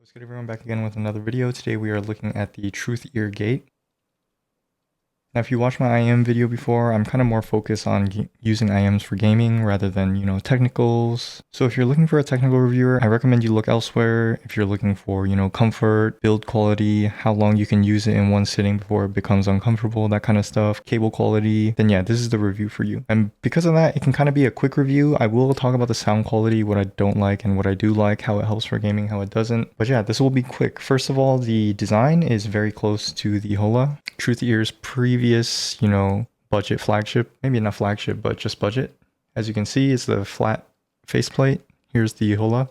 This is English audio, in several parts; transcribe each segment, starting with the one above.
What's good, everyone? Back again with another video. Today we are looking at the Truthear gate. Now, if you watched my IM video before, I'm kind of more focused on using IMs for gaming rather than, technicals. So if you're looking for a technical reviewer, I recommend you look elsewhere. If you're looking for, comfort, build quality, how long you can use it in one sitting before it becomes uncomfortable, that kind of stuff, cable quality, then yeah, this is the review for you. And because of that, it can kind of be a quick review. I will talk about the sound quality, what I don't like and what I do like, how it helps for gaming, how it doesn't. But yeah, this will be quick. First of all, the design is very close to the Hola. Truthear's previous, budget flagship, maybe not flagship, but just budget. As you can see, it's the flat faceplate. Here's the Hola.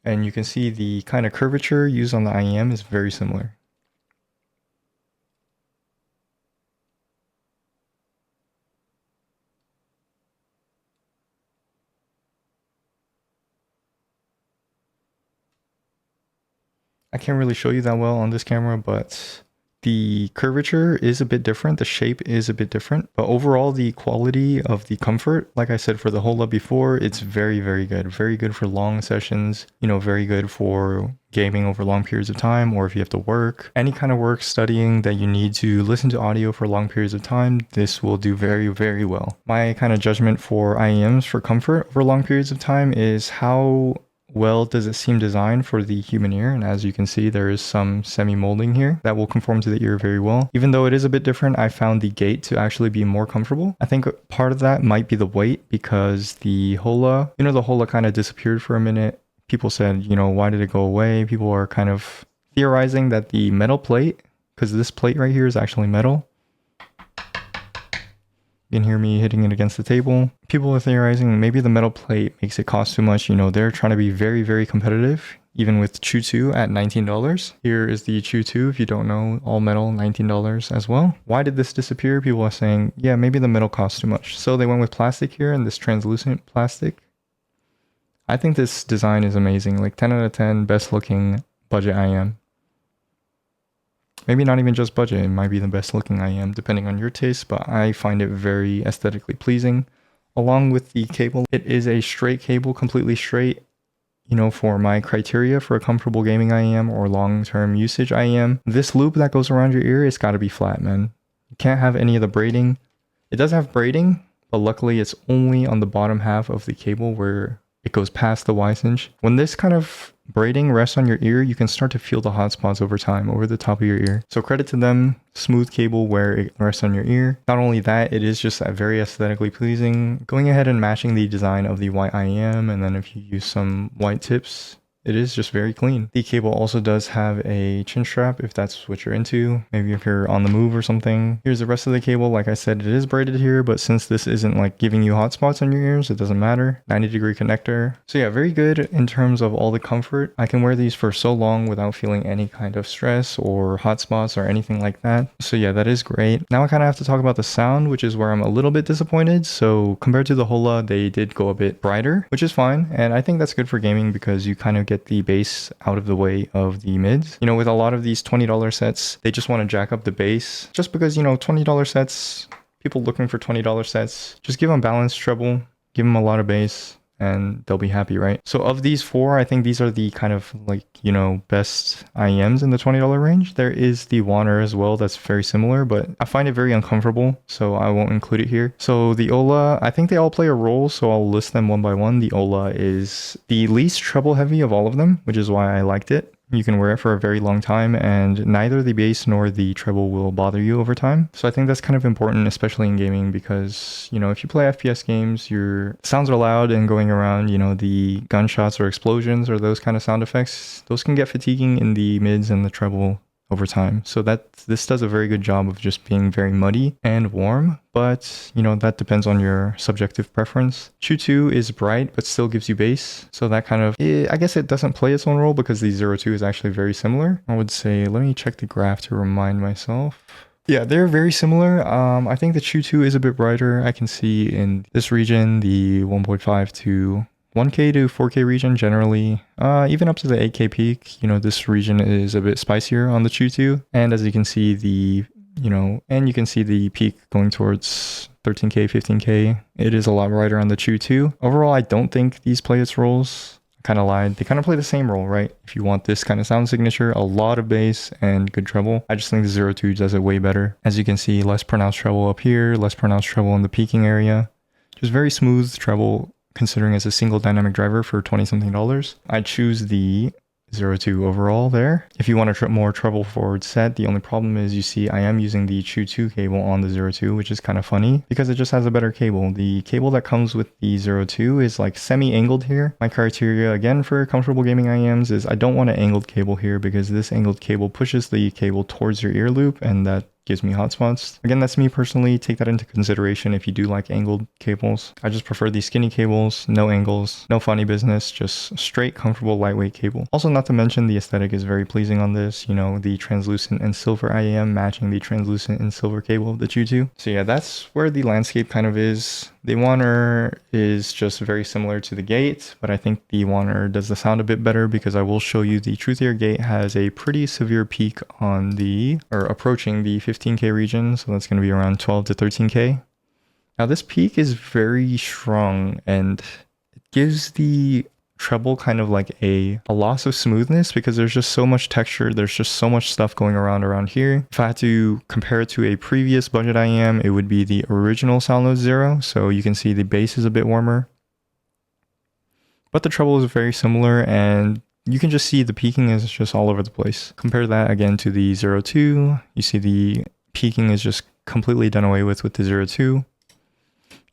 And you can see the kind of curvature used on the IEM is very similar. I can't really show you that well on this camera, but the curvature is a bit different. The shape is a bit different, but overall the quality of the comfort, like I said for the Hola before, it's very, very good. Very good for long sessions, very good for gaming over long periods of time, or if you have to work, any kind of work, studying that you need to listen to audio for long periods of time, this will do very, very well. My kind of judgment for IEMs for comfort over long periods of time is how well does it seem designed for the human ear. And as you can see, there is some semi-molding here that will conform to the ear very well. Even though it is a bit different, I found the gate to actually be more comfortable. I think part of that might be the weight, because the Hola, the Hola kind of disappeared for a minute. People said, why did it go away? People are kind of theorizing that the metal plate, because this plate right here is actually metal. You can hear me hitting it against the table. People are theorizing maybe the metal plate makes it cost too much. They're trying to be very, very competitive, even with Chu 2 at $19. Here is the Chu 2, if you don't know, all metal, $19 as well. Why did this disappear? People are saying, yeah, maybe the metal costs too much. So they went with plastic here, and this translucent plastic. I think this design is amazing. Like 10 out of 10, best looking budget IM. Maybe not even just budget, it might be the best looking IM depending on your taste, but I find it very aesthetically pleasing. Along with the cable, it is a straight cable, completely straight, for my criteria for a comfortable gaming IM or long-term usage IM. This loop that goes around your ear, it's got to be flat, man. You can't have any of the braiding. It does have braiding, but luckily it's only on the bottom half of the cable where it goes past the Y-cinch. When this kind of braiding rests on your ear, you can start to feel the hot spots over time, over the top of your ear. So credit to them, smooth cable where it rests on your ear. Not only that, it is just very aesthetically pleasing. Going ahead and matching the design of the white IM, and then if you use some white tips, it is just very clean. The cable also does have a chin strap if that's what you're into. Maybe if you're on the move or something. Here's the rest of the cable. Like I said, it is braided here, but since this isn't like giving you hotspots on your ears, it doesn't matter. 90-degree connector. So yeah, very good in terms of all the comfort. I can wear these for so long without feeling any kind of stress or hotspots or anything like that. So yeah, that is great. Now I kind of have to talk about the sound, which is where I'm a little bit disappointed. So compared to the Hola, they did go a bit brighter, which is fine. And I think that's good for gaming because you kind of get the bass out of the way of the mids. With a lot of these $20 sets, they just want to jack up the bass just because, $20 sets, people looking for $20 sets, just give them balanced treble, give them a lot of bass, and they'll be happy, right? So of these four, I think these are the kind of best IEMs in the $20 range. There is the Warner as well that's very similar, but I find it very uncomfortable, so I won't include it here. So the Ola, I think they all play a role, so I'll list them one by one. The Ola is the least treble heavy of all of them, which is why I liked it. You can wear it for a very long time, and neither the bass nor the treble will bother you over time. So I think that's kind of important, especially in gaming, because, if you play FPS games, your sounds are loud and going around, the gunshots or explosions or those kind of sound effects, those can get fatiguing in the mids and the treble over time. So this does a very good job of just being very muddy and warm, but that depends on your subjective preference. Chu 2 is bright but still gives you bass, so that kind of, I guess it doesn't play its own role because the 02 is actually very similar. I would say, let me check the graph to remind myself. Yeah, they're very similar. I think the Chu 2 is a bit brighter. I can see in this region the 1.5 to 1K to 4K region generally, even up to the 8K peak, this region is a bit spicier on the Chu 2. And as you can see, the peak going towards 13K, 15K. It is a lot brighter on the Chu 2. Overall, I don't think these play its roles. kind of lied. They kind of play the same role, right? If you want this kind of sound signature, a lot of bass and good treble, I just think the 02 does it way better. As you can see, less pronounced treble up here, less pronounced treble in the peaking area. Just very smooth treble considering it's a single dynamic driver for 20 something dollars. I choose the 02 overall there. If you want a more treble forward set, the only problem is you see I am using the Truthear cable on the 02, which is kind of funny because it just has a better cable. The cable that comes with the 02 is like semi-angled here. My criteria again for comfortable gaming IEMs is I don't want an angled cable here because this angled cable pushes the cable towards your ear loop and that gives me hotspots. Again, that's me personally. Take that into consideration if you do like angled cables. I just prefer these skinny cables, no angles, no funny business, just straight, comfortable, lightweight cable. Also, not to mention the aesthetic is very pleasing on this. You know, the translucent and silver IEM matching the translucent and silver cable of the Truthear. So yeah, that's where the landscape kind of is. The Warner is just very similar to the Gate, but I think the Warner does the sound a bit better because I will show you the Truthear Gate has a pretty severe peak on the, or approaching the 15K region. So that's going to be around 12 to 13K. Now this peak is very strong and it gives the treble kind of like a loss of smoothness because there's just so much texture, there's just so much stuff going around here. If I had to compare it to a previous budget IEM, it would be the original SoundLoad 0. So you can see the bass is a bit warmer, but the treble is very similar and you can just see the peaking is just all over the place. Compare that again to the 02. You see the peaking is just completely done away with the 02.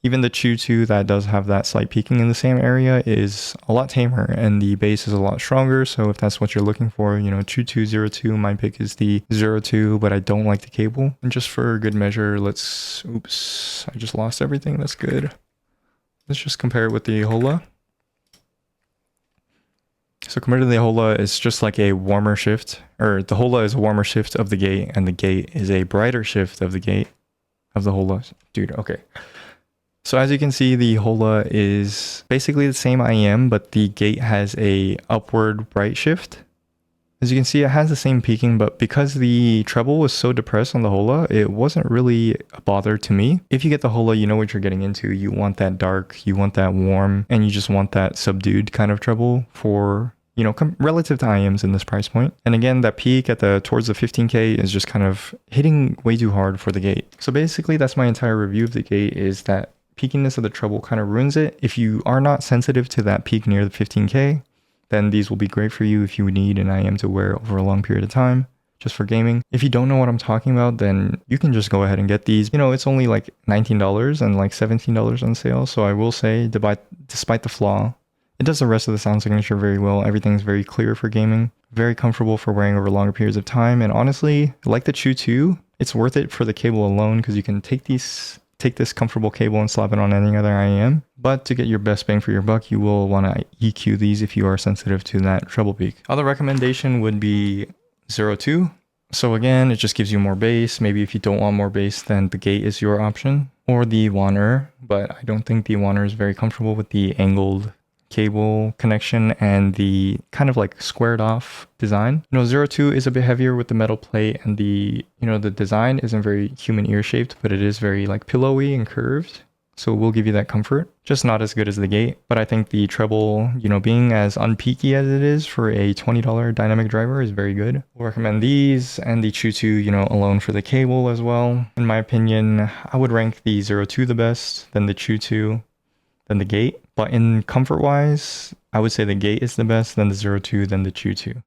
Even the Truthear that does have that slight peaking in the same area is a lot tamer and the bass is a lot stronger. So if that's what you're looking for, you know, Truthear 02, my pick is the 02, but I don't like the cable. And just for good measure, let's, oops, I just lost everything. That's good. Let's just compare it with the Hola. So compared to the Hola, it's just like a warmer shift, or the Hola is a warmer shift of the Gate and the Gate is a brighter shift of the Gate of the Hola. Dude, okay. So as you can see, the Hola is basically the same IEM, but the Gate has a upward bright shift. As you can see, it has the same peaking, but because the treble was so depressed on the Hola, it wasn't really a bother to me. If you get the Hola, you know what you're getting into. You want that dark, you want that warm, and you just want that subdued kind of treble for, you know, relative to IEMs in this price point. And again, that peak at towards the 15K is just kind of hitting way too hard for the Gate. So basically, that's my entire review of the Gate, is that peakiness of the treble kind of ruins it. If you are not sensitive to that peak near the 15K, then these will be great for you if you need an IEM to wear over a long period of time, just for gaming. If you don't know what I'm talking about, then you can just go ahead and get these. You know, it's only like $19 and like $17 on sale. So I will say, despite the flaw, it does the rest of the sound signature very well. Everything's very clear for gaming, very comfortable for wearing over longer periods of time. And honestly, like the Truthear, it's worth it for the cable alone because you can take this comfortable cable and slap it on any other IEM. But to get your best bang for your buck, you will want to EQ these if you are sensitive to that treble peak. Other recommendation would be 02. So again, it just gives you more bass. Maybe if you don't want more bass, then the Gate is your option. Or the Warner, but I don't think the Warner is very comfortable with the angled cable connection and the kind of like squared off design. You know, 02 is a bit heavier with the metal plate and the, you know, the design isn't very human ear shaped, but it is very like pillowy and curved. So it will give you that comfort, just not as good as the Gate. But I think the treble, you know, being as unpeaky as it is for a $20 dynamic driver is very good. I'll recommend these and the Truthear, you know, alone for the cable as well. In my opinion, I would rank the 02 the best, then the Truthear, then the Gate. But in comfort wise, I would say the Gate is the best, then the 02, then the Truthear.